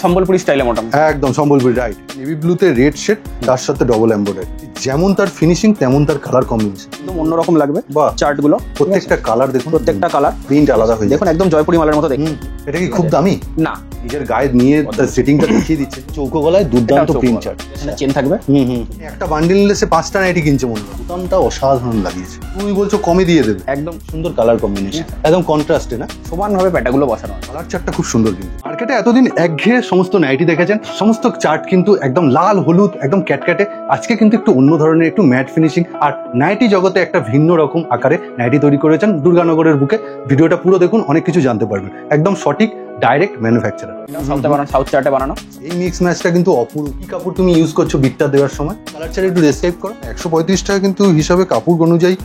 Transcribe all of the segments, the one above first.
সম্বলপুরি স্টাইলে মোটামুটি একদম সম্বলপুরি, রাইট। নেভি ব্লুতে রেড শেড, তার সাথে ডবল এমব্রয়ডারি। যেমন তার ফিনিশিং তেমন তার কালার কম্বিনেশন একদম অন্যরকম লাগবে। বাহ, চার্ট গুলো প্রত্যেকটা কালার দেখুন, প্রত্যেকটা কালার প্রিন্ট আলাদা হয়ে যায়। দেখুন একদম জয়পুরি মালের মতো দেখতে। এটা কি খুব দামি? না, নিজের গায়ে নিয়ে তার সেটিংটা দেখিয়ে দিচ্ছে। চৌকো গলায় দুর্দান্ত প্রিন্ট চার্ট, এখানে চেন থাকবে। একটা বান্ডিল নিলে সে 5টা নাইটি কিনছে মনে হয়। বুতামটা অসাধারণ লাগিয়েছে। তুমি বলছো কমে দিয়ে দেবে? একদম সুন্দর কালার কম্বিনেশন, একদম কন্ট্রাস্টে না, সমানভাবে প্যাটাগুলো বসানো আছে। কালার চার্টটা খুব সুন্দর। কিন্তু মার্কেটে এতদিন একঘেয়ে সমস্ত নাইটি দেখেছেন, সমস্ত চার্ট কিন্তু একদম লাল হলুদ, একদম ক্যাটক্যাটে। আজকে কিন্তু একটু অন্য ধরনের, একটু ম্যাট ফিনিশিং আর নাইটি জগতে একটা ভিন্ন রকম আকারে নাইটি তৈরি করেছেন দুর্গানগরের বুকে। ভিডিওটা পুরো দেখুন, অনেক কিছু জানতে পারবেন। একদম সঠিক ডাইরেক্ট ম্যানুফ্যাকচারার, সাউথ চার্টে বানানো। এই মিক্স ম্যাচটা কিন্তু অপূর্ব। কি কাপড় তুমি ইউজ করছো বিটটা দেওয়ার সময়? কালার চার্ট একটু ডেসক্রাইব করো। 135 টাকা কিন্তু হিসাবে কাপড় অনুযায়ী,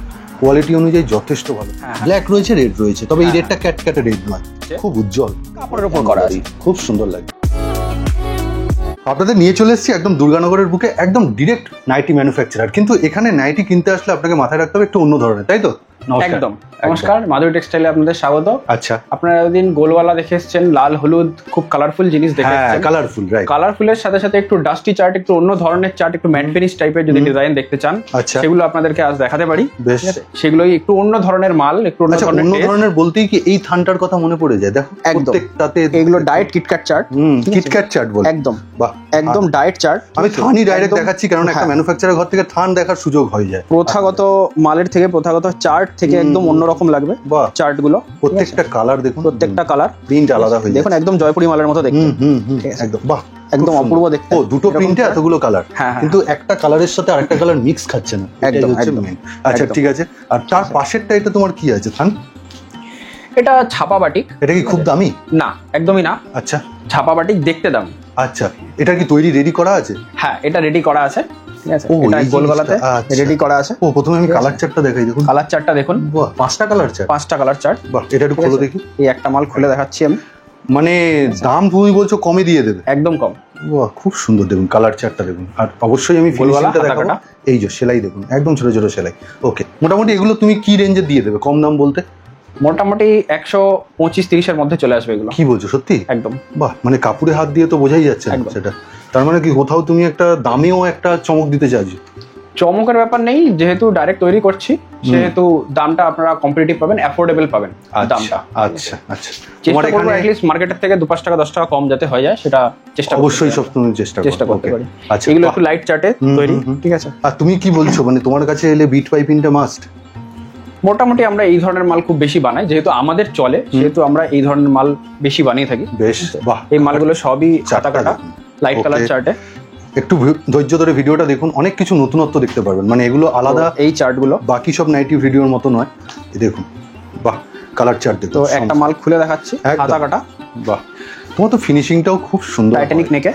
কোয়ালিটি অনুযায়ী যথেষ্ট ভালো। ব্ল্যাক রয়েছে, রেড রয়েছে, তবে এই রেডটা ক্যাটক্যাটে রেড নয়, খুব উজ্জ্বল কাপড়ের উপর করা আছে, খুব সুন্দর লাগে। আপনাদের নিয়ে চলে এসেছি একদম দুর্গানগরের বুকে, একদম ডিরেক্ট নাইটি ম্যানুফ্যাকচারার। কিন্তু এখানে নাইটি কিনতে আসলে আপনাকে মাথায় রাখতে হবে একটু অন্য ধরনের, তাই তো? একদম। নমস্কার, মাধুরী টেক্সটাইলে আপনাদের স্বাগত। আচ্ছা, আপনারা এতদিন গোলওয়ালা দেখে এসেছেন, লাল হলুদ খুব কালারফুল জিনিস দেখে এসেছেন। Colourful, right. কালারফুলের সাথে সাথে একটু ডাস্টি চার্ট, একটু অন্য ধরনের চার্ট, একটু ম্যাট ফিনিশ টাইপের যদি ডিজাইন দেখতে চান, আচ্ছা, সেগুলো আপনাদেরকে আজ দেখাতে পারি। বেশ, সেগুলোই একটু অন্য ধরনের মাল, একটু অন্য ধরনের বলতেই কি এই থানটার কথা মনে পড়ে যায়। দেখো প্রত্যেকটাতে এগুলো diet KitKat chart. KitKat chart বলে, একদম একদম ডায়েট চার্ট। আমি থানই ডাইরেক্ট দেখাচ্ছি কারণ একটা ম্যানুফ্যাকচারার ঘর থেকে থান দেখার সুযোগ হয়ে যায়। প্রথাগত মালের থেকে, প্রথাগত চার্ট থেকে একদম অন্যরকম লাগবে চার্ট গুলো। প্রত্যেকটা কালার দেখুন, প্রত্যেকটা কালার প্রিন্ট আলাদা হয়ে যায়। দেখুন একদম জয়পুরি মালের মতো দেখতে। একদম, বাহ, একদম অপূর্ব দেখতে। ও, দুটো প্রিন্টে এতগুলো কালার, কিন্তু একটা কালারের সাথে আরেকটা কালার মিক্স খাচ্ছে না। একদম। আচ্ছা, ঠিক আছে। আর তার পাশেরটা এটা তোমার কি আছে থান? এটা ছাপা বাটিক। এটা কি খুব দামি? না, একদমই না। আচ্ছা, ছাপা বাটিক দেখতে দামি। আচ্ছা, এটা কি তৈরি রেডি করা আছে? হ্যাঁ, এটা রেডি করা আছে। ঠিক আছে, ও, এটা গোলগলাতে রেডি করা আছে। ও, প্রথমে আমি কালার চার্টটা দেখাই। দেখুন কালার চার্টটা দেখুন। বাহ, 5টা কালার চার্ট। 5টা কালার চার্ট। বাহ, এটা একটু খুলে দেখি। এই একটা মাল খুলে দেখাচ্ছি আমি। মানে দাম তুমি বলছো কমে দিয়ে দেবে? একদম কম। বাহ, খুব সুন্দর। দেখুন কালার চার্টটা দেখুন। আর অবশ্যই আমি ফিনিশিংটা দেখাবো। এই যে সেলাই দেখুন, একদম ছোট ছোট সেলাই। ওকে, মোটামুটি এগুলো তুমি কি রেঞ্জে দিয়ে দেবে কম দাম বলতে? মোটামুটি 125-30 এর মধ্যে চলে আসবে এগুলো। কি বলছো, সত্যি? একদম। বাহ, মানে কাপড়ে হাত দিয়ে তো বোঝাই যাচ্ছে না সেটা। তার মানে কি কোথাও তুমি একটা দামেও একটা চমক দিতে চাইছো? চমকের ব্যাপার নেই, যেহেতু ডাইরেক্ট তৈরি করছি সেহেতু দামটা আপনারা কম্পিটিটিভ পাবেন, অ্যাফোর্ডেবল পাবেন দামটা। আচ্ছা আচ্ছা, চেষ্টা করব অ্যাটলিস্ট মার্কেটের থেকে 2-5 টাকা 10 টাকা কম যাতে হয়ে যায়, সেটা চেষ্টা অবশ্যই সব তুমি চেষ্টা করতে পারি। আচ্ছা, এগুলো একটু লাইট চার্টে তৈরি। ঠিক আছে। আর তুমি কি বলছো, মানে তোমার কাছে এলে বিট পাইপিংটা মাস্ট? মোটামুটি আমরা এই ধরনের মাল খুব বেশি বানাই, যেহেতু আমাদের চলে সেহেতু আমরা এই ধরনের মাল বেশি বানিয়ে থাকি। বেশ, বাহ। এই মালগুলো সবই হাতা কাটা লাইট কালার চার্টে। একটু ধৈর্য ধরে ভিডিওটা দেখুন, অনেক কিছু নতুনত্ব দেখতে পারবেন। মানে এগুলো আলাদা, এই চার্টগুলো বাকি সব নাইটি ভিডিওর মতো নয়। দেখুন, বাহ, কালার চার্ট দেখুন। তো একটা মাল খুলে দেখাচ্ছি, হাতা কাটা। বাহ, তোমার তো ফিনিশিংটাও খুব সুন্দর। টাইটানিক নেকে।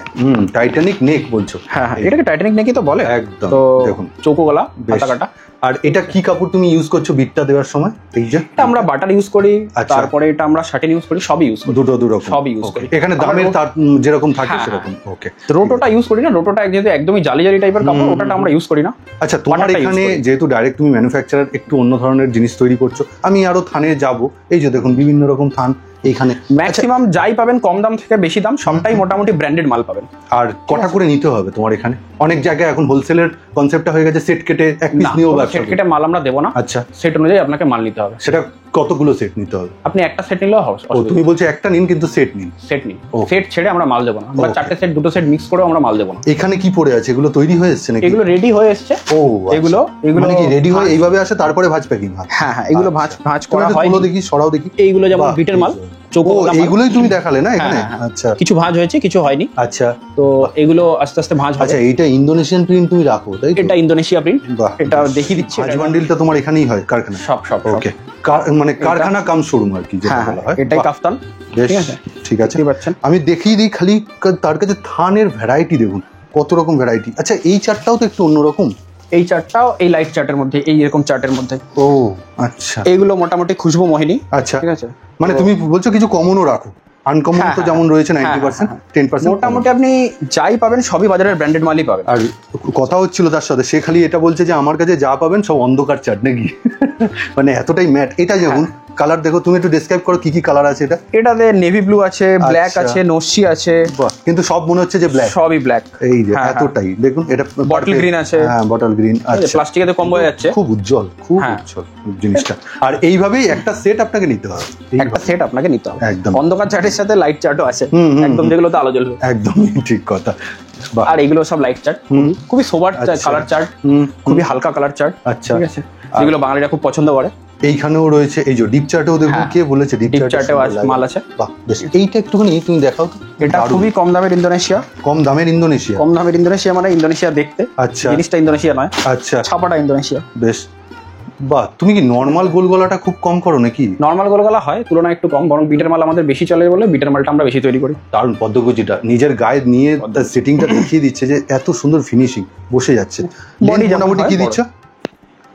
টাইটানিক নেক বলছো? হ্যাঁ, এটাকে টাইটানিক নেকই তো বলে। একদম। তো দেখুন চৌকো গলা, হাতা কাটা। আর এটা কি কাপড় তুমি ইউজ করছো বিটটা দেওয়ার সময়? এই যে আমরা বাটার ইউজ করি, তারপরে এটা আমরা শাটিন ইউজ করি, সবই ইউজ করি। দুটো রকম সবই ইউজ করি। এখানে দামের তার যেরকম থাকে সেরকম। ওকে, রোটোটা ইউজ করি না। রোটোটা যেহেতু একদমই জালি জালি টাইপের কাপড়, ওটা আমরা ইউজ করি না। আচ্ছা, তোমার এখানে যেহেতু ডাইরেক্ট তুমি ম্যানুফ্যাকচারার, একটু অন্য ধরনের জিনিস তৈরি করছো। আমি আরো থানে যাব, এই যে দেখুন বিভিন্ন রকম থান এইখানে। ম্যাক্সিমাম যাই পাবেন কম দাম থেকে বেশি দাম সবটাই মোটামুটি ব্র্যান্ডেড মাল পাবেন। আর কটা করে নিতে হবে তোমার এখানে? অনেক জায়গায় এখন হোলসেলের কনসেপ্টটা হয়ে গেছে, সেট কেটে এক পিস নিয়েও ব্যবসা। সেট কেটে মাল আমরা দেবো না। আচ্ছা, সেট অনুযায়ী আপনাকে মাল নিতে হবে। সেটা কতগুলো সেট নিতে হবে? আপনি একটা সেট নিলেও হবে। ও, তুমি বলছো একটা নিন কিন্তু সেট নিন। সেট নিন, সেট ছেড়ে আমরা মাল দেবো না। আমরা 4টে সেট, 2টো সেট মিক্স করে আমরা মাল দেবো না। এখানে কি পড়ে আছে? এগুলো তৈরি হয়ে এসেছে নাকি? এগুলো রেডি হয়ে এসেছে। ও, এগুলো মানে কি রেডি হয়ে এইভাবে আসে তারপরে ভাঁজ প্যাকিং হয়? হ্যাঁ, এগুলো ভাঁজ করা হয়। দেখি, সরাও দেখি। এইগুলো যেমন বিটের মাল, এইগুলোই তুমি দেখালে না এখানে? আচ্ছা, কিছু ভাঁজ হয়েছে, কিছু হয়নি। আচ্ছা, তো এগুলো আস্তে আস্তে ভাঁজ হবে। আচ্ছা, এইটা ইন্দোনেশিয়ান প্রিন্ট তুমি রাখো, তাই তো? এটা ইন্দোনেশিয়া প্রিন্ট। এটা দেখিয়ে দিচ্ছি। ভাঁজ বান্ডিলটা তোমার এখানেই হয় কারখানা? সব। ওকে, মানে কারখানা কাম শোরুম আর কি যেটা বলা হয়। এটাই কাফতান। বেশ, ঠিক আছে। আমি দেখিয়ে দিই খালি, তার কাছে থানের ভ্যারাইটি দেখুন, কত রকম ভ্যারাইটি। আচ্ছা, এই চার্টটাও তো একটু অন্যরকম। এই চার্টটাও এই লাইট চার্টের মধ্যে, এই এরকম চার্টের মধ্যে। ও আচ্ছা, এইগুলো মোটামুটি খুশবু মোহিনী। আচ্ছা, ঠিক আছে। মানে তুমি বলছো কিছু কমনও রাখো? আনকমন তো যেমন রয়েছে 90%, 10% মোটামুটি আপনি যাই পাবেন সবই বাজারের ব্র্যান্ডেড মালই পাবেন। আর কথা হচ্ছিল তার সাথে, সে খালি এটা বলছে যে আমার কাছে যা পাবেন সব অন্ধকার চাট নাকি? মানে এতটাই ম্যাট। এটা যেমন কালার দেখো, তুমি একটু ডেসক্রাইব করো কি কি কালার আছে এটা। এটাতে নেভি ব্লু আছে, ব্ল্যাক আচ্ছা। আছে, নস্যি আছে, বাহ, কিন্তু সব মনে হচ্ছে যে ব্ল্যাক, সবই ব্ল্যাক। এই যে হ্যাঁ, এতটাই দেখুন, এটা বটল গ্রিন আছে। হ্যাঁ বটল গ্রিন, আচ্ছা প্লাস্টিকেতে কম হয়ে যাচ্ছে, খুব উজ্জ্বল, খুব হ্যাঁ। উজ্জ্বল জিনিসটা। আর এইভাবেই একটা সেট আপনাকে নিতে হবে, একটা সেট আপনাকে নিতে হবে একদম। অন্ধকার চার্টের সাথে লাইট চার্টও আছে, হুম, একদম যেগুলোতে আলো জ্বলবে। একদমই ঠিক কথা। বাহ, আর এগুলো সব লাইট চার্ট, খুবই সোবার আচ্ছা। কালার চার্ট, হুম, খুবই হালকা কালার চার্ট। আচ্ছা। ঠিক আছে, যেগুলো বাঙালিরা খুব পছন্দ করে। এইখানেও রয়েছে এই যে ডিপ চার্টেও দেখুন, হ্যাঁ। কে বলেছে ডিপ ডিপ চার্টেও মাল আছে। বাহ, বেশ। এইটা একটুখানি তুমি দেখাও তো। এটা দারুণ। খুবই কম দামের ইন্দোনেশিয়া। কম দামের ইন্দোনেশিয়া। কম দামের ইন্দোনেশিয়া মানে ইন্দোনেশিয়া দেখতে, আচ্ছা জিনিসটা ইন্দোনেশিয়া নয়, আচ্ছা, ছাপাটা ইন্দোনেশিয়া। বেশ। বাহ, তুমি কি নর্মাল গোল গলাটা খুব কম করো নাকি? নর্মাল গোলগলা হয় তুলনায় একটু কম, বরং বিটের মাল আমাদের বেশি চলে বলে বিটের মালটা আমরা বেশি তৈরি করি। দারুণ পদ্মকুচিটা নিজের গায়ে নিয়ে তার সেটিংটা দেখিয়ে দিচ্ছে যে এত সুন্দর ফিনিশিং বসে যাচ্ছে। Body Length যেমন মোটামুটি হয় কি বড়। দিচ্ছ?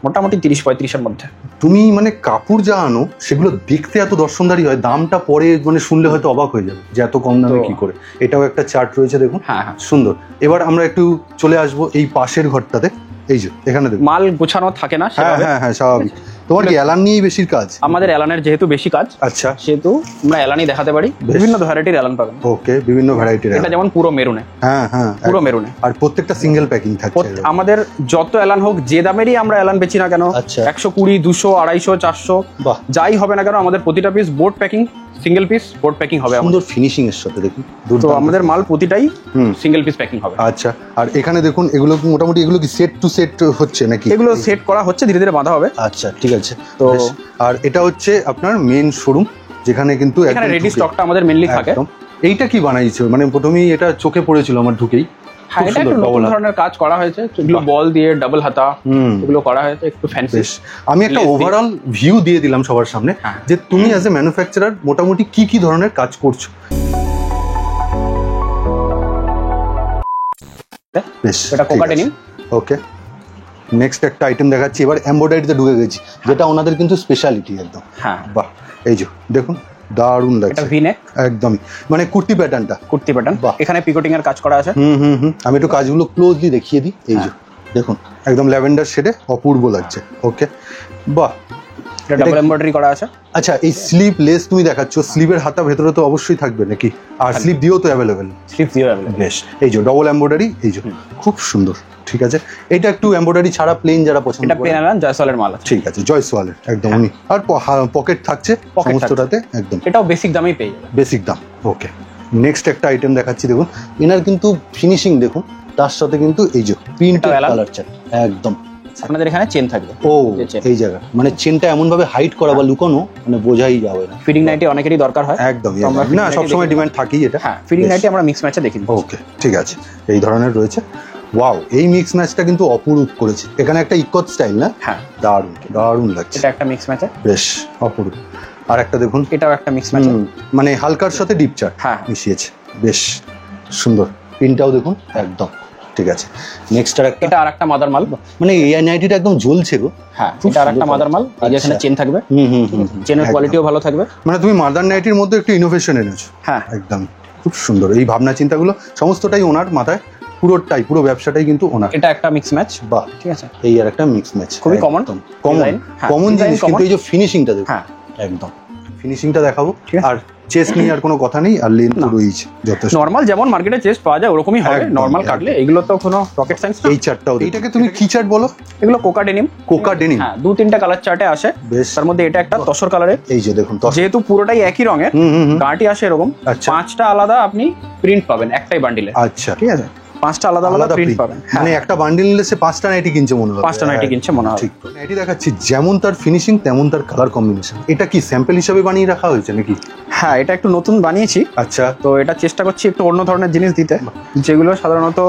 মোটামুটি 30-35-এর মধ্যে। তুমি মানে কাপড় যা আনো সেগুলো দেখতে এত দর্শনদারি হয়, দামটা পরে মানে শুনলে হয়তো অবাক হয়ে যাবে যে এত কম দামে তো- কি করে। এটাও একটা চার্ট রয়েছে দেখুন, হ্যাঁ হ্যাঁ, সুন্দর। এবার আমরা একটু চলে আসবো এই পাশের ঘরটাতে, এই যে এখানে দেখুন। মাল গোছানো থাকে না হ্যাঁ সেভাবে। হ্যাঁ হ্যাঁ, স্বাভাবিক। তোমার কি অ্যালান নিয়েই বেশির কাজ? আমাদের অ্যালানের যেহেতু বেশি কাজ, আচ্ছা, সেহেতু আমরা অ্যালানই দেখাতে পারি। বেশ। বিভিন্ন ভ্যারাইটির অ্যালান পাবেন। ওকে, বিভিন্ন ভ্যারাইটির। এটা যেমন পুরো মেরুনে, হ্যাঁ হ্যাঁ, পুরো একদম। মেরুনে। আর প্রত্যেকটা সিঙ্গেল প্যাকিং থাকছে। আমাদের যত অ্যালান হোক, যে দামেরই আমরা অ্যালান বেচি না কেন, আচ্ছা। 120, 200, 250, 400 বাহ, যাই হবে না কেন, আমাদের প্রতিটা piece board packing, single piece board packing হবে আমাদের। সুন্দর ফিনিশিং এর সাথে দেখুন, তো দুর্দান্ত। আমাদের মাল প্রতিটাই হুম। সিঙ্গেল পিস প্যাকিং হবে। আচ্ছা, আর এখানে দেখুন এগুলো কি মোটামুটি এগুলো কি সেট টু সেট হচ্ছে নাকি? এগুলো সেট করা হচ্ছে, ধীরে ধীরে বাঁধা হবে। আচ্ছা, ঠিক আছে। তো বেশ। আর এটা হচ্ছে আপনার মেন শোরুম, যেখানে কিন্তু এখানে একদম রেডি ঢুকে- স্টকটা আমাদের মেনলি থাকে। একদম। এইটা কি বানাইছো? মানে প্রথমেই এটা চোখে পড়েছিল আমার ঢুকেই। হ্যাঁ, খুব এটা সুন্দর একটু নতুন double হাত। ধরনের কাজ করা হয়েছে, এগুলো বল দিয়ে ডাবল হাতা, হুম। এগুলো করা হয়েছে একটু ফ্যান্সি। বেশ, আমি একটা Lace দিয়ে। ওভারঅল ভিউ দিয়ে দিলাম সবার সামনে হ্যাঁ। যে তুমি অ্যাজ এ ম্যানুফ্যাকচারার মোটামুটি কি কি ধরনের কাজ করছো। বেশ, এটা কোকা ডেনিম। ওকে, নেক্সট একটা আইটেম দেখাচ্ছি। এবার এমব্রয়ডারিতে ঢুকে গেছি, যেটা ওনাদের কিন্তু স্পেশালিটি একদম। হ্যাঁ, বাহ, এই যে দেখুন, দারুণ এটা লাগছে ভি নেক একদমই, মানে কুর্তি প্যাটার্নটা। কুর্তি প্যাটার্ন। বাহ। এখানে পিকোটিং এর কাজ করা আছে। হুম হুম হুম, আমি একটু কাজগুলো ক্লোজলি দেখিয়ে দিই। এই যে দেখুন, একদম ল্যাভেন্ডার শেডে অপূর্ব লাগছে। ওকে, বাহ। এটা ডাবল এমব্রয়ডারি করা আছে। আচ্ছা, এই স্লিভ লেস তুমি দেখাচ্ছ, স্লিভের হাতা ভেতরে তো অবশ্যই থাকবে নাকি? আর স্লিভ দিয়েও তো অ্যাভেলেবেল। স্লিপ দিয়ে অ্যাভেলেবল। বেশ, এই যে ডবল এমব্রয়ডারি, এই যে খুব সুন্দর। ঠিক আছে, এটা একটু এমব্রয়ডারি ছাড়া প্লেন যারা পছন্দ এটা করে। পেন অ্যালান জয়সওয়ালের মাল আছে। ঠিক আছে, জয়সওয়ালের একদম উনি। আর পকেট থাকছে Pocket সমস্তটাতে, একদম এটাও বেসিক দামেই পেয়ে যাবে। বেসিক দাম। ওকে, নেক্সট একটা আইটেম দেখাচ্ছি দেখুন, এনার কিন্তু ফিনিশিং দেখুন, তার সাথে কিন্তু এই যে প্রিন্টেড এটাও Allen? কালার চার্ট একদম। আপনাদের এখানে চেন থাকবে। ও, যে chain। এই জায়গা মানে চেনটা এমন ভাবে হাইড করা বা লুকানো, মানে বোঝাই যাবে না। ফিডিং নাইটি অনেকেরই দরকার হয়। একদম, তো আমরা না fitting nighty সবসময় দেখি। ডিমান্ড থাকেই এটা। হ্যাঁ, ফিডিং বেশ। নাইটি আমরা মিক্স ম্যাচে দেখি। ওকে, ঠিক আছে, এই ধরনের রয়েছে। ওয়াও, এই মিক্স ম্যাচটা কিন্তু অপরূপ করেছে। এখানে একটা ইকত স্টাইল না? হ্যাঁ, দারুণ দারুণ লাগছে, এটা একটা মিক্স ম্যাচে। বেশ অপরূপ। আর একটা দেখুন, এটাও একটা মিক্স ম্যাচে। মানে হালকার সাথে ডিপ চার্ট হ্যাঁ। মিশিয়েছে, বেশ সুন্দর। প্রিন্টটাও দেখুন একদম ঠিক আছে। নেক্সট আর একটা, এটা আরেকটা মাদার মাল। মানে এই নাইটিটা একদম জ্বলছে গো। হ্যাঁ, খুব এটা আরেকটা সুন্দর মাদার মাল। এই যে এখানে আচ্ছা। চেন থাকবে, হুম হুম হুম, চেনের একদম। কোয়ালিটিও ভালো থাকবে। মানে তুমি মাদার নাইটির মধ্যে একটু ইনোভেশন এনেছো। হ্যাঁ, একদম খুব সুন্দর। এই ভাবনা চিন্তাগুলো সমস্তটাই ওনার মাথায়, পুরোটাই, পুরো ব্যবসাটাই কিন্তু ওনার। এটা একটা মিক্স ম্যাচ। বাহ, ঠিক আছে, এই আর একটা মিক্স ম্যাচ, খুবই common কমন design, হ্যাঁ, কমন design জিনিস, কিন্তু common। এই যে ফিনিশিংটা দেখো, হ্যাঁ, একদম ফিনিশিংটা দেখাবো। ঠিক আছে। আর চেস্ট নিয়ে আর কোনো কথা নেই, আর লেন্থ না। রয়েছে যথেষ্ট। নরমাল যেমন মার্কেটে চেস্ট পাওয়া যায় ওরকমই হবে একদম, নরমাল একদম। কাটলে। এগুলো তো কোনো রকেট সায়েন্স না। এই চারটাও, এইটাকে তুমি কি চার্ট বলো? এগুলো কোকা ডেনিম। Coca denim. হ্যাঁ, 2-3টা কালার চার্টে আসে। বেশ। তার মধ্যে এটা একটা তসর কালারের। এই যে দেখুন, যেহেতু পুরোটাই একই রঙের, হুম হুম হুম, গাঁটি আসে এরকম। আচ্ছা। 5টা আলাদা আপনি প্রিন্ট পাবেন একটাই বান্ডিলে। আচ্ছা, ঠিক আছে, 5টা আলাদা আলাদা আলাদা প্রিন্ট print। পাবেন। মানে হ্যাঁ, একটা বান্ডিল নিলে সে 5টা নাইটি কিনছে মনে হয়। 5টা নাইটি কিনছে মনে হয়। ঠিক, নাইটি দেখাচ্ছি, যেমন তার ফিনিশিং তেমন তার কালার কম্বিনেশন। এটা কি স্যাম্পল হিসাবে বানিয়ে রাখা হয়েছে নাকি? হ্যাঁ, এটা একটু নতুন বানিয়েছি। আচ্ছা তো এটা চেষ্টা করছি একটু অন্য ধরনের জিনিস দিতে, যেগুলো সাধারণত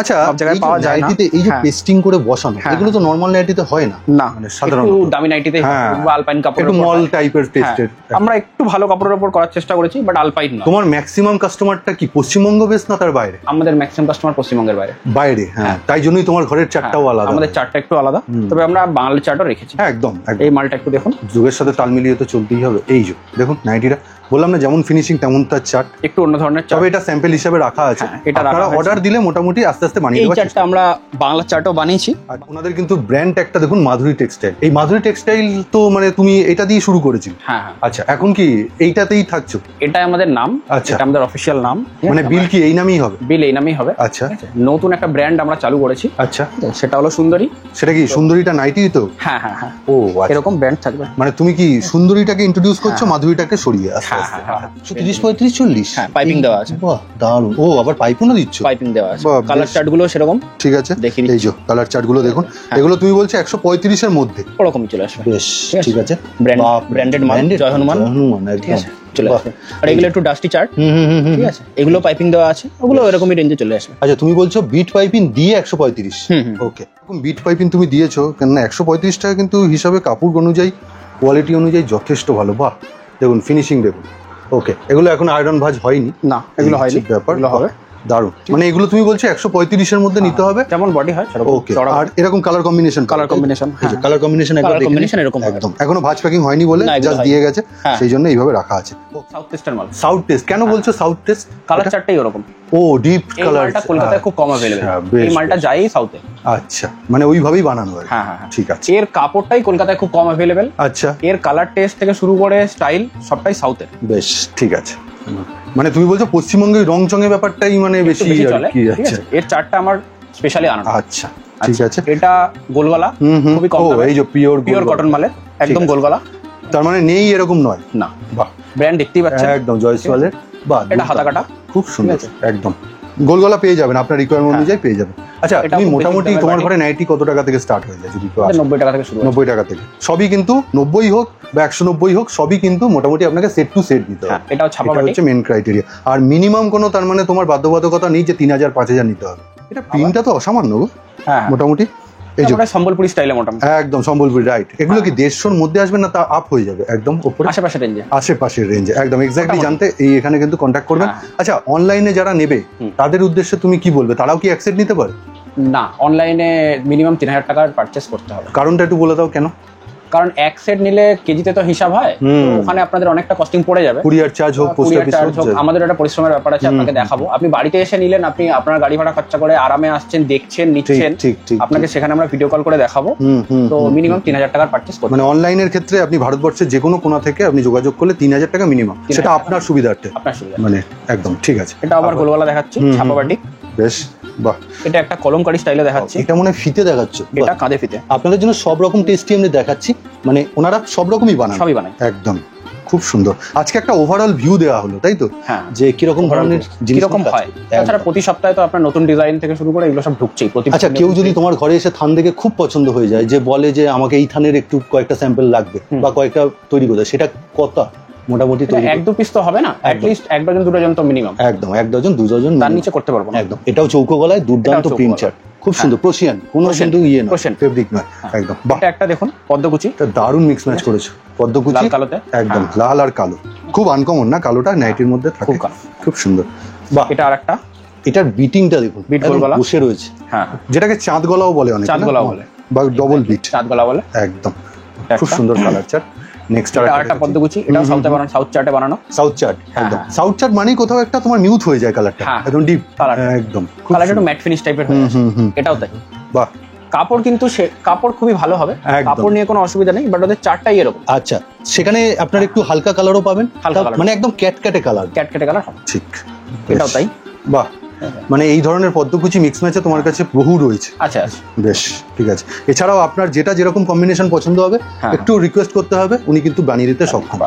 আচ্ছা, সব জায়গায় এই যে পাওয়া যায় না। নাইটিতে এই যে হ্যাঁ। পেস্টিং করে বসানো, হ্যাঁ। এগুলো তো নরমাল নাইটিতে হয় না। না, মানে একটু সাধারণত দামি নাইটিতে হ্যাঁ। আলপাইন কাপড় একটু মল টাইপের টেস্টের। আমরা একটু ভালো কাপড়ের উপর করার চেষ্টা করেছি, বাট আলপাইন না। তোমার ম্যাক্সিমাম কাস্টমারটা কি পশ্চিমবঙ্গ বেস না তার বাইরে? আমাদের ম্যাক্সিমাম কাস্টমার পশ্চিমবঙ্গের বাইরে। বাইরে, হ্যাঁ, তাই জন্যই তোমার ঘরের চারটাও হ্যাঁ, আলাদা। আমাদের চার্টটা একটু আলাদা, তবে আমরা বাঙালি চার্টও রেখেছি। হ্যাঁ, একদম একদম। এই মালটা একটু দেখুন, যুগের সাথে তাল মিলিয়ে তো চলতেই হবে। এই যে দেখুন নাইটিটা, বললাম না যেমন ফিনিশিং তেমন তার চার্ট। একটু অন্য ধরনের তবে চার্ট। এটা স্যাম্পল হিসাবে রাখা আছে। হ্যাঁ, এটা রাখা আপনারা হয়েছে। অর্ডার দিলে মোটামুটি আস্তে আস্তে আস্তে বানিয়ে এই দেওয়ার চার্টটা আমরা বাংলা চার্টও বানিয়েছি। আর ওনাদের কিন্তু ব্র্যান্ড একটা দেখুন, মাধুরী টেক্সটাইল। এই মাধুরী টেক্সটাইল তো মানে তুমি এটা দিয়ে শুরু করেছিলে? হ্যাঁ হ্যাঁ, আচ্ছা, এখন কি এইটাতেই থাকছো? এটাই আমাদের নাম, আচ্ছা। এটা আমাদের অফিসিয়াল নাম। মানে বিল কি এই নামেই হবে? বিল এই নামেই হবে। আচ্ছা নতুন একটা ব্র্যান্ড আমরা চালু করেছি, আচ্ছা, সেটা হলো সুন্দরী। সেটা কি সুন্দরীটা নাইটি তো? হ্যাঁ হ্যাঁ হ্যাঁ, ও আচ্ছা। এরকম ব্র্যান্ড থাকবে। মানে তুমি কি সুন্দরীটাকে ইন্ট্রোডিউস করছো, মাধুরীটাকে সরিয়ে আস্তে হ্যাঁ, আস্তে? হ্যাঁ, হ্যাঁ। 30 35 40? হ্যাঁ, পাইপিং দেওয়া আছে। বাহ দারুণ। ও আবার পাইপও দিচ্ছ? পাইপিং দেওয়া আছে। বাহ, কালার বেশ। চার্ট গুলো সেরকম ঠিক আছে, দেখিয়ে এই যে কালার চার্ট গুলো দেখুন। এগুলো তুমি বলছো 135 এর মধ্যে? ওরকমই চলে আসবে। বেশ ঠিক আছে। ব্র্যান্ডেড মাল, জয় হনুমান একদম চলে আসবে। আর এগুলো একটু ডাস্টি চার্ট, হুম। ঠিক আছে, এগুলো পাইপিং দেওয়া আছে, ওগুলো এরকমই রেঞ্জে চলে আসবে। আচ্ছা, তুমি বলছো বিট পাইপিং দিয়ে 135? হুম। ওকে, এরকম বিট পাইপিং তুমি দিয়েছো, কেননা 135 টাকা কিন্তু হিসাবে কাপড় অনুযায়ী, কোয়ালিটি অনুযায়ী যথেষ্ট ভালো। বাহ, দেখুন ফিনিশিং দেখুন। ওকে, এগুলো এখন আয়রন ভাঁজ হয়নি? না, এগুলো হয়নি, ব্যাপার এগুলো হবে। দারুণ। মানে এগুলো তুমি বলছো 135 এর মধ্যে নিতে হবে, যেমন বডি হয় সেরকম। ওকে। আর এরকম colour combination? Colour combination, colour combination একদম কালার কম্বিনেশন এরকম হবে। একদম। এখনো ভাঁজ প্যাকিং হয়নি বলে না, এগুলো জাস্ট হয়নি। দিয়ে গেছে, হ্যাঁ। সেই জন্য এইভাবে রাখা আছে। সাউথ টেস্টের মাল। সাউথ টেস্ট কেন বলছো? সাউথ টেস্ট কালার চার্টটাই ওরকম। ও ডিপ এই কালার। মালটা কলকাতায় খুব কম अवेलेबल। এই মালটা যাই সাউথে। আচ্ছা, মানে ওইভাবেই বানানো হয়? হ্যাঁ হ্যাঁ, ঠিক আছে। এর কাপড়টাই কলকাতায় খুব কম अवेलेबल। আচ্ছা, এর কালার টেস্ট থেকে শুরু করে স্টাইল সবটাই সাউথের। বেশ ঠিক আছে। মানে তুমি বলছো পশ্চিমবঙ্গে রং চঙের ব্যাপারটাই মানে বেশি চলে, কি? ঠিক আচ্ছা আছে, এর চার্টটা আমার স্পেশালি আনানো। আচ্ছা ঠিক আছে। এটা গোলগলা, খুবই কম দামে। এই যে পিওর কটন মালে, একদম গোলগলা। তার মানে নেই এরকম নয়? না, বাহ, ব্র্যান্ড দেখতেই পাচ্ছেন একদম জয়সওয়ালের। বাহ, এটা হাতা কাটা, খুব সুন্দর, একদম গোলগলা পেয়ে যাবেন, আপনার রিকোয়ারমেন্ট অনুযায়ী পেয়ে যাবেন। আচ্ছা, এটা তুমি খুব বেশি মোটামুটি দামের তোমার বাড়ি। ঘরে নাইটি কত টাকা থেকে স্টার্ট হয়ে যায় যদি কেউ আসে? 90 টাকা থেকে শুরু। 90 টাকা থেকে সবই কিন্তু 90 হোক বা 190 হোক, সবই কিন্তু মোটামুটি আপনাকে সেট টু সেট দিতে হবে। এটাও ছাপা এটা বাটি। হচ্ছে মেন ক্রাইটেরিয়া। আর মিনিমাম কোনো তার মানে তোমার বাধ্যবাধকতা নেই যে 3000 5000 নিতে হবে। এটা প্রিন্টটা তো অসামান্য গো হ্যাঁ, মোটামুটি। এই যে আমরা সম্বলপুরি স্টাইলে মোটামুটি একদম সম্বলপুরি, রাইট। এগুলো কি 150-র মধ্যে আসবে না তা আপ হয়ে যাবে একদম উপরে? আশেপাশে রেঞ্জে। আশেপাশের রেঞ্জে একদম এক্স্যাক্টলি জানতে এই এখানে কিন্তু কন্ট্যাক্ট করবেন। হ্যাঁ। আচ্ছা, অনলাইনে যারা নেবে তাদের উদ্দেশ্যে তুমি কি বলবে? তারাও কি অ্যাকসেপ্ট নিতে পারে? না, অনলাইনে মিনিমাম 3000 টাকার পারচেস করতে হবে। কারণটা একটু বলে দাও কেন? কারণ এক সেট নিলে কেজিতে তো হিসাব হয়, তো ওখানে আপনাদের অনেকটা কস্টিং পড়ে যাবে। কুরিয়ার চার্জ হোক, পোস্ট কুরিয়ার অফিস চার্জ হোক, হোক, আমাদের একটা পরিশ্রমের ব্যাপার আছে, আপনাকে দেখাবো। আপনি বাড়িতে এসে নিলেন, আপনি আপনার গাড়ি ভাড়া খরচা করে আরামে আসছেন, দেখছেন, নিচ্ছেন, ঠিক ঠিক। আপনাকে সেখানে আমরা ভিডিও কল করে দেখাবো। তো মিনিমাম 3000 টাকার পারচেস করতে মানে অনলাইনের ক্ষেত্রে আপনি ভারতবর্ষের যে কোনো কোণা থেকে আপনি যোগাযোগ করলে 3000 টাকা মিনিমাম, সেটা আপনার সুবিধার্থে আপনার সুবিধা। মানে একদম ঠিক আছে। এটা আবার গোলগলা দেখাচ্ছি, ছাপা বাটি। বেশ, বাহ। এটা একটা কলমকারী স্টাইলে দেখাচ্ছি। এটা মনে হয় ফিতে দেখাচ্ছ? এটা কাঁধে ফিতে। আপনাদের জন্য সব রকম টেস্টি আমি দেখাচ্ছি, মানে ওনারা সব রকমই বানান, সবই বানায় একদম খুব সুন্দর। আজকে একটা ওভারঅল ভিউ দেওয়া হলো, তাই তো? হ্যাঁ, যে কিরকম ধরনের জিনিস কিরকম হয়। তাছাড়া প্রতি সপ্তাহে তো আপনার নতুন ডিজাইন থেকে শুরু করে এগুলো সব ঢুকছেই প্রতি। আচ্ছা, কেউ যদি তোমার ঘরে এসে থান দেখে খুব পছন্দ হয়ে যায়, যে বলে যে আমাকে এই থানের একটু কয়েকটা স্যাম্পল লাগবে বা কয়েকটা তৈরি করতে, সেটা কত মোটামুটি তৈরি? 1-2 পিস তো হবে না, অ্যাটলিস্ট 1 ডজন 2 ডজন তো মিনিমাম। একদম 1 ডজন 2 ডজন, তার নিচে করতে পারবো না। একদম। এটাও চৌকো গলায়, দুর্দান্ত চৌকো প্রিন্ট চার্ট, খুব সুন্দর। প্রশিয়ান, কোনো কিন্তু ইয়ে নয়, Persian। ফেব্রিক নয়, একদম। বাহ, এটা একটা দেখুন পদ্মকুচি, এটা দারুণ মিক্স ম্যাচ করেছো, পদ্মকুচি লাল কালোতে। একদম লাল আর কালো, খুব আনকমন না কালোটা নাইটির মধ্যে থাকে, খুব কালো। খুব সুন্দর। বাহ, এটা আরেকটা এটার বিটিংটা দেখুন, বিট গোল গলা বসে রয়েছে, হ্যাঁ, যেটাকে চাঁদ গলাও বলে অনেকে, চাঁদ গলাও বলে, বা ডবল বিট, চাঁদ গলা বলে, একদম খুব সুন্দর কালার চার্ট। নেক্সট এটা আরেকটা পদ্মকুচি, এটাও সাউথে বানানো, সাউথ চার্টে বানানো। সাউথ চার্ট, একদম সাউথ চার্ট মানেই কোথাও একটা তোমার মিউট হয়ে যায় কালারটা, হ্যাঁ, একদম ডিপ কালার, একদম কালারটা একটু ম্যাট ফিনিশ টাইপের হয়ে আছে। এটাও তাই। বাহ, কাপড় কিন্তু কাপড় খুবই ভালো হবে, একদম। কাপড় নিয়ে কোনো অসুবিধা নেই, বাট ওদের চারটাই এরকম। আচ্ছা, সেখানে আপনার একটু হালকা কালারও পাবেন, হালকা colour। মানে একদম ক্যাটক্যাটে কালার, ক্যাটকেটে কালার হবে। ঠিক। এটাও তাই। বাহ, মানে এই ধরনের পদ্মকুচি মিক্স ম্যাচে তোমার কাছে বহু রয়েছে। আচ্ছা আচ্ছা, বেশ ঠিক আছে। এছাড়াও আপনার যেটা যেরকম কম্বিনেশন পছন্দ হবে হ্যাঁ। একটু রিকোয়েস্ট করতে হবে, উনি কিন্তু বানিয়ে দিতে সক্ষম।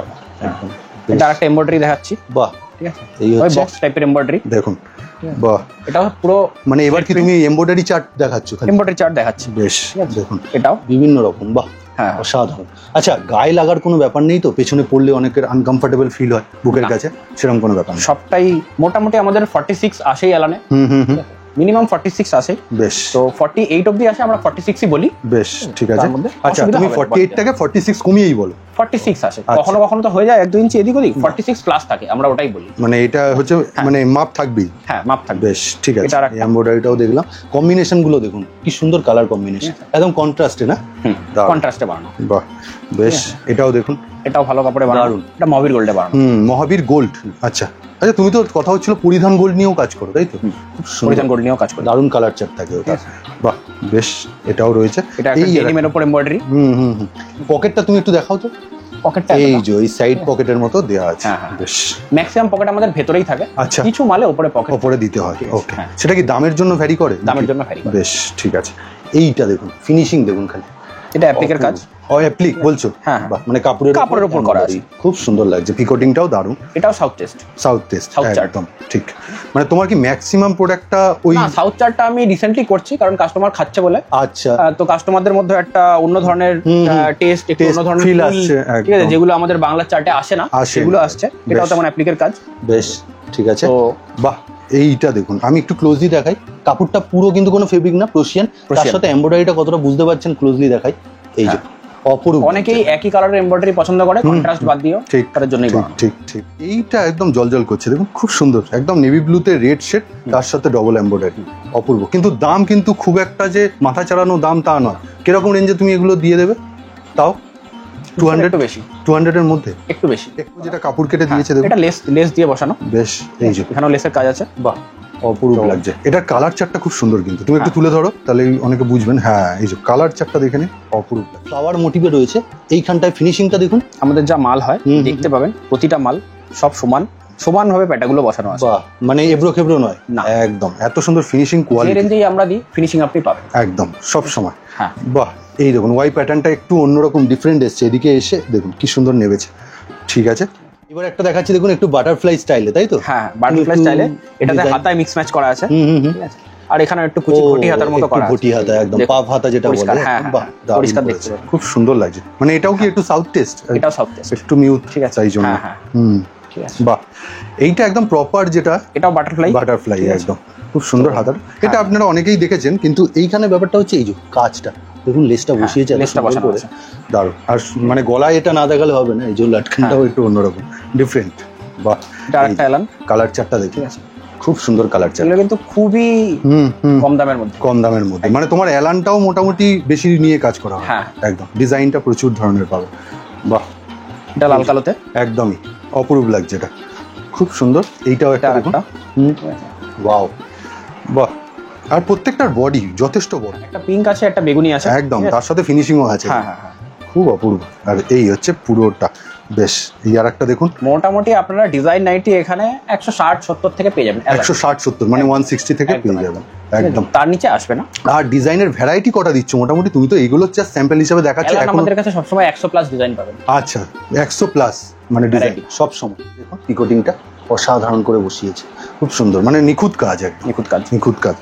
একদম। এটা আরেকটা এমব্রয়ডারি দেখাচ্ছি, বাহ, ঠিক আছে, এই ওই হচ্ছে বক্স টাইপের এমব্রয়ডারি। দেখুন, বাহ, এটা পুরো মানে এবার কি তুমি এমব্রয়ডারি চার্ট দেখাচ্ছ খালি? এমব্রয়ডারি চার্ট দেখাচ্ছি। বেশ, দেখুন এটাও বিভিন্ন রকম, বাহ, হ্যাঁ, অসাধারণ। আচ্ছা, গায়ে লাগার কোনো ব্যাপার নেই তো? পেছনে পড়লে অনেকের আনকমফোর্টেবল ফিল হয় বুকের কাছে, সেরকম কোনো ব্যাপার নেই? সবটাই মোটামুটি আমাদের 46 আসেই এলানে, মিনিমাম 46 আসে, বেশ, তো 48 অবধি আসে, আমরা 46ই বলি। বেশ ঠিক আছে। তার মধ্যে আচ্ছা, অসুবিধা তুমি হবে না, 48টাকে 46 কমিয়েই বলো। 46 আসে, কখনো কখনো তো হয়ে যায় 1-2 ইঞ্চি এদিক ওদিক, 46 প্লাস থাকে, আমরা ওটাই বলি। মানে এটা হচ্ছে মানে মাপ থাকবেই। হ্যাঁ, মাপ থাকবে। বেশ ঠিক আছে, এটা আরেকটা। এমব্রয়ডারিটাও দেখলাম, কম্বিনেশন গুলো দেখুন কি সুন্দর কালার কম্বিনেশন, একদম কন্ট্রাস্টে না? দারুণ। কন্ট্রাস্টে বানানো। বাহ বেশ, এটাও দেখুন, এটাও ভালো কাপড়ে বানানো। দারুণ। এটা মহাবীর গোল্ডে বানানো। মহাবীর গোল্ড। আচ্ছা আচ্ছা, তুমি তো কথা হচ্ছিল পরিধান গোল্ড নিয়েও কাজ করো, তাই তো? খুব সুন্দর, পরিধান গোল্ড নিয়েও কাজ করে। দারুণ কালার চার্ট থাকে ওটা। বাহ বেশ, এটাও রয়েছে। এটা একটা ডেনিমের উপর এমব্রয়ডারি। পকেটটা তুমি একটু দেখাও তো। পকেটটা এই যে এই সাইড পকেটের মতো দেওয়া আছে। বেশ, ম্যাক্সিমাম পকেট আমাদের ভেতরেই থাকে। আচ্ছা, কিছু মালে উপরে পকেট উপরে দিতে হয়। ওকে, সেটা কি দামের জন্য ভ্যারি করে? দামের জন্য ভ্যারি করে। বেশ ঠিক আছে। এইটা দেখুন, ফিনিশিং দেখুন খালি, এটা অ্যাপ্লিকের কাজ। ও অ্যাপ্লিক বলছো? হ্যাঁ, বাহ, মানে কাপড়ের উপর করা আছে, খুব সুন্দর লাগছে। পিকোটিংটাও দারুণ। এটাও south test. South test south chart. একদম ঠিক। মানে তোমার কি ম্যাক্সিমাম প্রোডাক্টটা ওই? না, সাউথ চার্টটা আমি রিসেন্টলি করছি কারণ কাস্টমার খাচ্ছে বলে। আচ্ছা, তো কাস্টমারদের মধ্যে একটা অন্য ধরনের টেস্ট, একটু অন্য ধরনের ফিল feel, আসছে, ঠিক আছে, যেগুলো আমাদের বাংলা চার্টে আসে না, সেগুলো আসছে। এটাও তেমন অ্যাপ্লিকের কাজ। বেশ ঠিক আছে। তো বাহ, এইটা দেখুন, আমি একটু ক্লোজলি দেখাই। কাপড়টা পুরো কিন্তু কোনো ফেব্রিক না, প্রোশিয়ান। তার সাথে এমব্রয়ডারিটা কতটা বুঝতে পারছেন, ক্লোজলি দেখাই। এই যে অপরূপ। অনেকেই একই কালারের এমব্রয়ডারি পছন্দ করে, কন্ট্রাস্ট বাদ দিও, ঠিক তার জন্যই ঠিক ঠিক ঠিক। এইটা একদম জলজল করছে, দেখুন খুব সুন্দর, একদম নেভি ব্লুতে রেড শেড, তার সাথে ডবল এমব্রয়ডারি, অপূর্ব। কিন্তু দাম কিন্তু খুব একটা যে মাথা চালানো দাম তা নয়। কিরকম রেঞ্জে তুমি এগুলো দিয়ে দেবে তাও? 200 একটু বেশি, 200 এর মধ্যে একটু বেশি। একটু যেটা কাপড় কেটে দিয়েছে দেখুন, এটা লেস দিয়ে বসানো। বেশ, এই যে এখানেও লেসের কাজ আছে। বাহ, অপূর্ব লাগছে। এটার কালার চার্টটা খুব সুন্দর, কিন্তু তুমি একটু তুলে ধরো তাহলে অনেকে বুঝবেন। হ্যাঁ, এই যে কালার চার্টটা দেখে নিন, অপূর্ব। ফ্লাওয়ার মোটিভে রয়েছে এইখানটায়, ফিনিশিংটা দেখুন। আমাদের যা মাল হয় দেখতে পাবেন, প্রতিটা মাল সব সমানভাবে প্যাটাগুলো বসানো আছে। বাহ, মানে এবড়ো খেবড়ো নয় না, একদম। এত সুন্দর ফিনিশিং যে কোয়ালিটি, রেঞ্জেই আমরা দিই ফিনিশিং আপনি পাবেন একদম সব সময়। হ্যাঁ, বাহ, এই দেখুন ওয়াই প্যাটার্নটা একটু অন্যরকম ডিফারেন্ট এসছে, এদিকে এসে দেখুন কি সুন্দর নেবেছে। ঠিক আছে, এবার একটা দেখাচ্ছি দেখুন, একটু বাটারফ্লাই স্টাইলে, তাই তো? হ্যাঁ, বাটারফ্লাই স্টাইলে। এটাতে হাতায় মিক্স ম্যাচ করা আছে, ঠিক আছে। আর এখানে একটু ঘটি হাতার মতো করা আছে, ঘটি হাতা, একদম পাভ হাতা যেটা বলে। হ্যাঁ, বাহ, দারুণ পরিষ্কার করেছে। দেখতে খুব সুন্দর লাগছে। মানে এটাও কি একটু সাউথ টেস্ট? এটাও সাউথ টেস্ট, একটু মিউট, ঠিক আছে, তাই জন্য। হ্যাঁ হ্যাঁ, ঠিক আছে। বাহ, এইটা একদম প্রপার, যেটা এটাও বাটারফ্লাই একদম খুব সুন্দর হাতার। এটা আপনারা অনেকেই দেখেছেন, কিন্তু এইখানে ব্যাপারটা হচ্ছে এই যে কাজটা দেখুন, লেসটা বসিয়েছে, লেসটা বসানো আছে, দারুণ। আর মানে গলায় এটা না দেখালে হবে না, এই যে লাটকানটাও একটু অন্যরকম ডিফারেন্ট। বাহ, এটা আরেকটা এলান। কালার চার্টটা দেখি, খুব সুন্দর কালার চার্ট। এগুলো কিন্তু খুবই কম দামের মধ্যে, কম দামের মধ্যে। মানে তোমার এলানটাও মোটামুটি বেশি নিয়ে কাজ করা হয়। হ্যাঁ, একদম ডিজাইনটা প্রচুর ধরনের পাবে। বাহ, এটা লাল কালোতে একদমই অপরূপ লাগছে, এটা খুব সুন্দর। এইটাও একটা দেখুন, ওয়াও, বাহ। আর প্রত্যেকটার বডি যথেষ্ট বড়, একটা পিঙ্ক আছে, একটা বেগুনি আছে, একদম, তার সাথে ফিনিশিংও আছে। হ্যাঁ হ্যাঁ, খুব অপূর্ব। আর এই হচ্ছে পুরোটা। বেশ, এই আর একটা দেখুন, মোটামুটি আপনারা ডিজাইন নাইটি এখানে 160-70 থেকে পেয়ে যাবেন। 160-70 মানে 160 থেকে পেয়ে যাবেন, একদম। তার নিচে আসবে না। আর ডিজাইনের ভ্যারাইটি কটা দিচ্ছ মোটামুটি? তুমি তো এইগুলো জাস্ট স্যাম্পল হিসেবে দেখাচ্ছ। এখন আমাদের কাছে সবসময় 100+ ডিজাইন পাবেন। আচ্ছা, 100+ মানে ডিজাইন সব সময়। দেখুন পিকোটিংটা অসাধারণ করে বসিয়েছে, খুব সুন্দর, মানে নিখুঁত কাজ, একদম নিখুঁত কাজ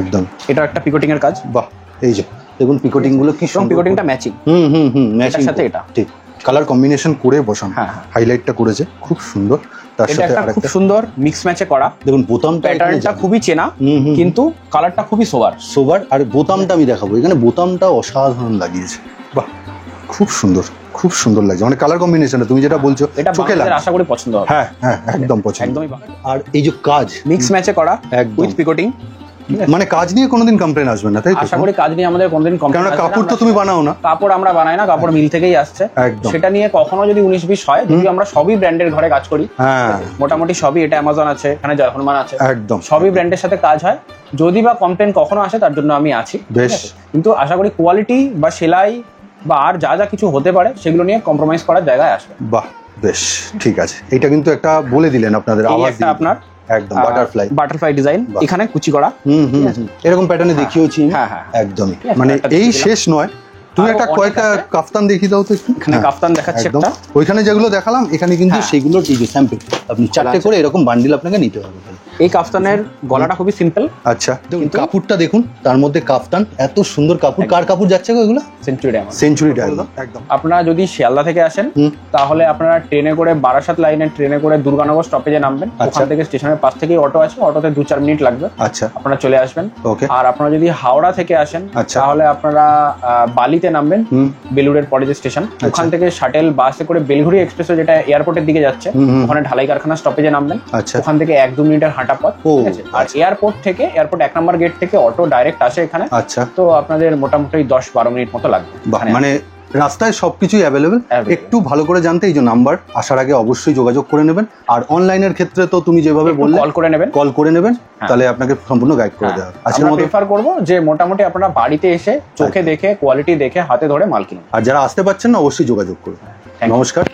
একদম। এটা একটা পিকোটিং এর কাজ। বাহ, এই যে দেখুন পিকোটিং গুলো কি সুন্দর, পিকোটিংটা ম্যাচিং। ম্যাচিং সাথে এটা ঠিক কালার কম্বিনেশন করে বসানো। হাইলাইটটা করেছে খুব সুন্দর। তার সাথে একটা খুব সুন্দর মিক্স ম্যাচে করা। দেখুন বোতামটা, প্যাটার্নটা খুবই চেনা, কিন্তু কালারটা খুবই সোবার। আর বোতামটা আমি দেখাবো, এখানে বোতামটা অসাধারণ লাগিয়েছে। বাহ, খুব সুন্দর, খুব সুন্দর লাগছে। মানে কালার কম্বিনেশনটা তুমি যেটা বলছো, এটা চোখে লাগে, আশা করি পছন্দ হবে। হ্যাঁ হ্যাঁ, একদম পছন্দ, একদমই। আর এই যে কাজ মিক্স ম্যাচে করা উইথ পিকোটিং, মানে কাজ নিয়ে কোনোদিন কমপ্লেন আসবে না, তাই তো? আশা করি কাজ নিয়ে আমাদের কোনোদিন কমপ্লেন আসবে না। কাপড় তো তুমি বানাও না? কাপড় আমরা বানাই না, কাপড় মিল থেকেই আসছে। সেটা নিয়ে কখনো যদি 19-20 হয়, যদি আমরা সবই ব্র্যান্ডের ঘরে কাজ করি, হ্যাঁ মোটামুটি সবই, এটা অ্যামাজন আছে, এখানে জয়হনুমান আছে, একদম সবই ব্র্যান্ডের সাথে কাজ হয়। যদি বা কমপ্লেন কখনো আসে, তার জন্য আমি আছি, বেশ। কিন্তু আশা করি কোয়ালিটি বা সেলাই বা আর যা যা কিছু হতে পারে সেগুলো নিয়ে কম্প্রোমাইজ করার জায়গায় আসবে। বাহ, বেশ ঠিক আছে। এটা কিন্তু একটা বলে দিলেন আপনাদের আওয়াজ, আপনার একদম বাটারফ্লাই ডিজাইন, এখানে কুচি করা, এরকম প্যাটার্নে দেখিয়েছি একদমই। মানে এই শেষ নয়, তুমি একটা কয়েকটা কাফতান দেখিয়ে দাও তো একটু। এখানে কাফতান দেখাচ্ছি একটা, ওইখানে যেগুলো দেখালাম এখানে কিন্তু সেগুলোর স্যাম্পল আপনি 4টে করে এরকম বান্ডিল আপনাকে নিতে হবে। এই কাফতানের গলাটা খুবই সিম্পল। আচ্ছা, কাপড়টা দেখুন, তার মধ্যে কাফতান, এত সুন্দর কাপড়। কার কাপড় যাচ্ছে গো এগুলো? সেঞ্চুরি ডায়মন্ড একদম। আপনারা যদি শিয়ালদা থেকে আসেন, তাহলে আপনারা ট্রেনে করে বারাসাত লাইনে ট্রেনে করে দুর্গানগর স্টপেজে নামবেন। ওখান থেকে স্টেশনের পাশ থেকেই অটো আছে, অটোতে 2-4 মিনিট লাগবে। আচ্ছা, আপনারা চলে আসবেন। ওকে। আর আপনারা যদি হাওড়া থেকে আসেন, তাহলে আপনারা বালিতে বেলঘুরিতে নামবেন, বেলুড়ের পরে যে স্টেশন, ওখান থেকে শাটেল বাসে করে বেলঘুরি এক্সপ্রেস যেটা এয়ারপোর্টের দিকে যাচ্ছে, ওখানে ঢালাই কারখানা স্টপেজে নামবেন। আচ্ছা, ওখান থেকে 1-2 মিনিটের হাঁটা পথ, ঠিক আছে। আর এয়ারপোর্ট 1 নম্বর গেট থেকে অটো ডাইরেক্ট আসে এখানে। আচ্ছা, তো আপনাদের মোটামুটি 10-12 মিনিট মতো লাগবে। মানে রাস্তায় সবকিছুই অ্যাভেলেবেল। একটু ভালো করে জানতে এই যে নাম্বার আসার আগে অবশ্যই যোগাযোগ করে নেবেন। আর অনলাইনের ক্ষেত্রে তো তুমি যেভাবে বললে কল করে নেবেন, তাহলে আপনাকে সম্পূর্ণ গাইড করে দেওয়া হবে। আজকের মতো প্রেফার করবো যে মোটামুটি আপনারা বাড়িতে এসে চোখে দেখে কোয়ালিটি দেখে হাতে ধরে মাল কিনুন। আর যারা আসতে পারছেন না অবশ্যই যোগাযোগ করুন। নমস্কার।